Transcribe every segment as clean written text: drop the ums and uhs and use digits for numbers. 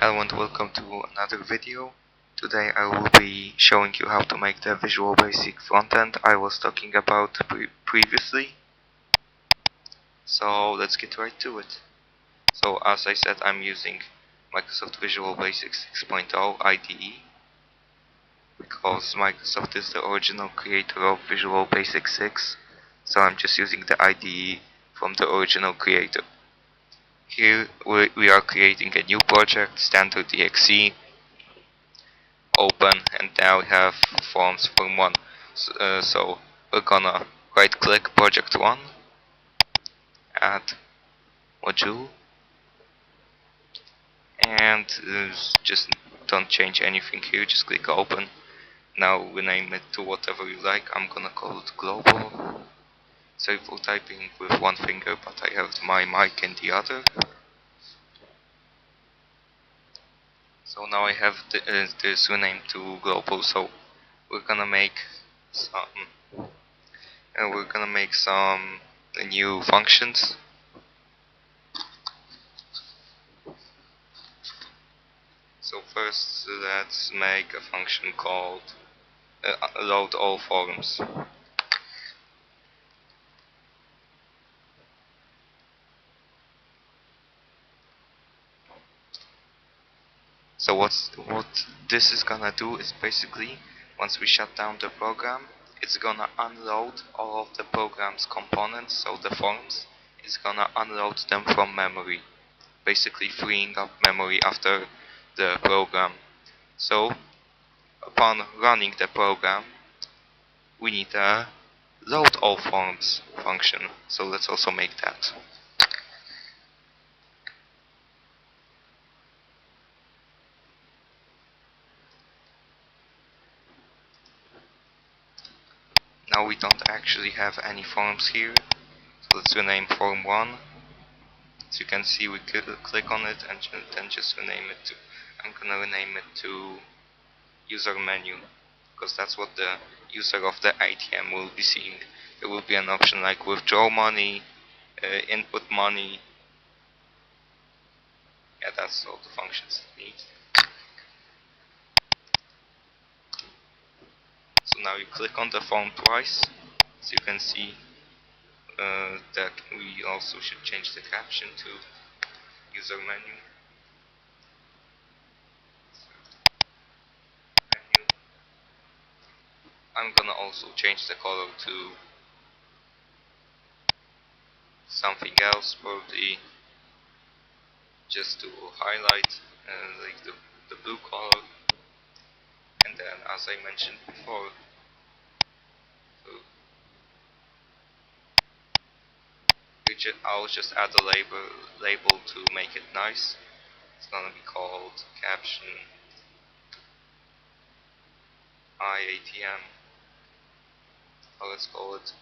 Hello and welcome to another video. Today I will be showing you how to make the Visual Basic frontend I was talking about previously. So let's get right to it. So as I said, I'm using Microsoft Visual Basic 6.0 IDE because Microsoft is the original creator of Visual Basic 6. So I'm just using the IDE from the original creator. Here we are creating a new project, standard.exe, open, and now we have forms form 1. So we're gonna right click project 1, add module, and just don't change anything here, just click open. Now rename it to whatever you like. I'm gonna call it global. Sorry for typing with one finger, but I have my mic in the other. So now I have this renamed to global. So we're gonna make some new functions. So first let's make a function called load all forms. So what this is gonna do is basically, once we shut down the program, it's gonna unload all of the program's components, so the forms, it's gonna unload them from memory, basically freeing up memory after the program. So upon running the program, we need a load all forms function. So let's also make that. Now we don't actually have any forms here, so let's rename form 1. So you can see we could click on it and then just rename it to, I'm gonna rename it to user menu, because that's what the user of the ATM will be seeing. There will be an option like withdraw money, input money. Yeah, that's all the functions it needs. So now you click on the form twice, so you can see that we also should change the caption to user menu. I'm gonna also change the color to something else, probably just to highlight like the blue color. And then, as I mentioned before, I'll just add a label to make it nice. It's gonna be called caption ATM. Or let's call it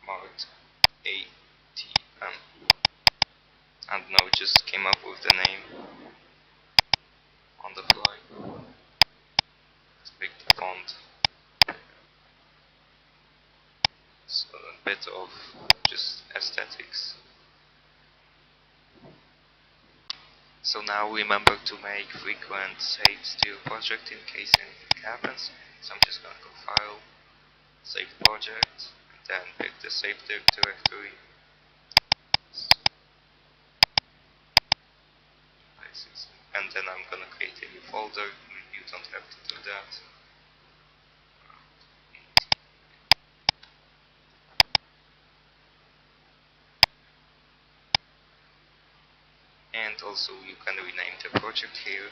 marked ATM. And now we just came up with the name on the fly. Let's make the font. So a bit of just aesthetics. So now remember to make frequent saves to your project in case anything happens. So I'm just gonna go File, Save Project, and then pick the save directory. And then I'm gonna create a new folder. You don't have to do that. And also you can rename the project here.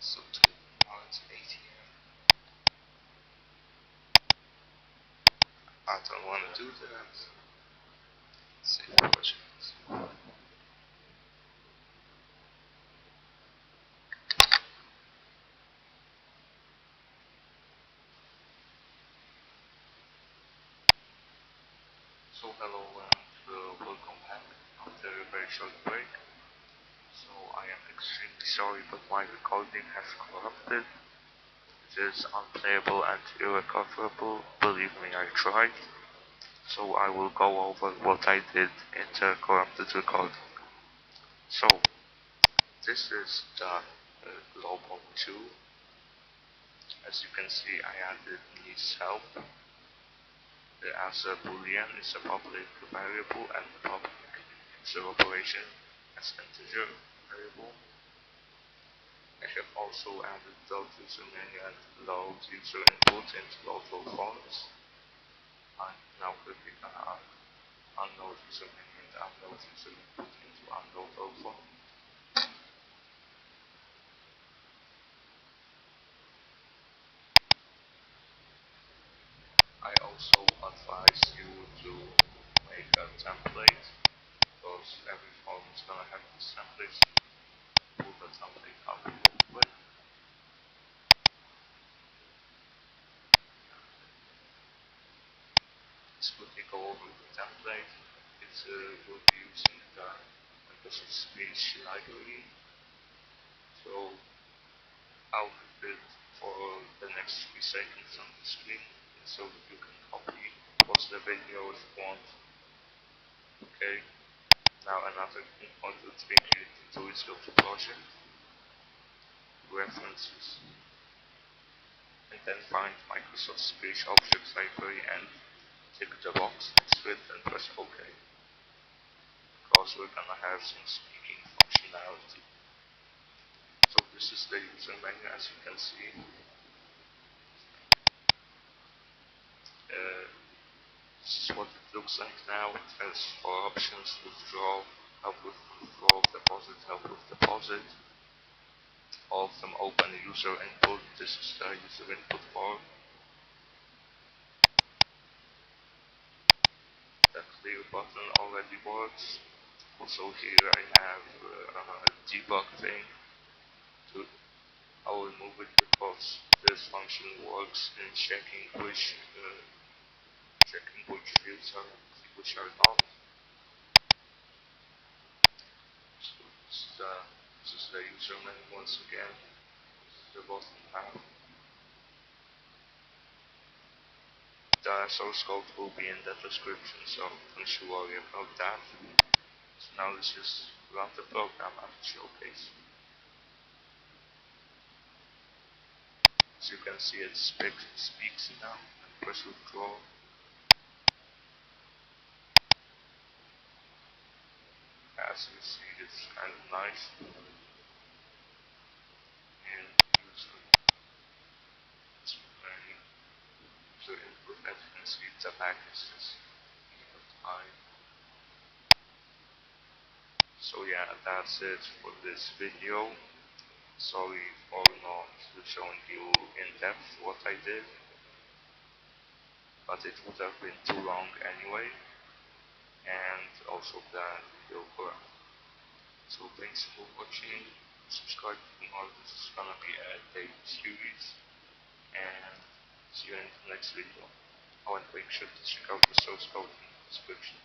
So to ATM. I don't want to do that. Save project. So hello and welcome back after a very short break. So I am extremely sorry, but my recording has corrupted. It is unplayable and irrecoverable. Believe me, I tried. So I will go over what I did in the corrupted recording. So this is the global 2. As you can see, I added needs help. The answer boolean is a public variable and the public user operation as integer variable. I have also added load user menu and load user input into local forms. I'm now clicking on unload user menu and unload user input into unload local. I also advise you to make a template because every form is gonna have this template. Pull the template up real quick. Let's quickly go over the template. It will be using the Microsoft Speech library. So I'll leave it for the next 3 seconds on the screen so that you can copy, pause the video if you want. Okay. Now another important thing you need to do is go to project, references, and then find Microsoft Speech Object Library and tick the box next to it and press OK. Because we're gonna have some speaking functionality. So this is the user menu, as you can see. This is what it looks like now. It has 4 options: withdraw, help with withdrawal, deposit, help with deposit. All of them open user input. This is the user input form. The clear button already works. Also here I have a debug thing. I will remove it because this function works in checking which fields are which are not. So this is the user menu once again. This is the bottom half. The source code will be in the description, so don't you worry about that. So now let's just run the program and showcase. As you can see, it speaks now. Press withdraw. As you see, it's kind of nice. And user input, as you can see, the packages. So yeah, that's it for this video. Sorry for not showing you in depth what I did, but it would have been too long anyway, and also the video corrupt. So thanks for watching, subscribe for more. This is gonna be a daily series, and see you in the next video. Oh, and make sure to check out the source code in the description.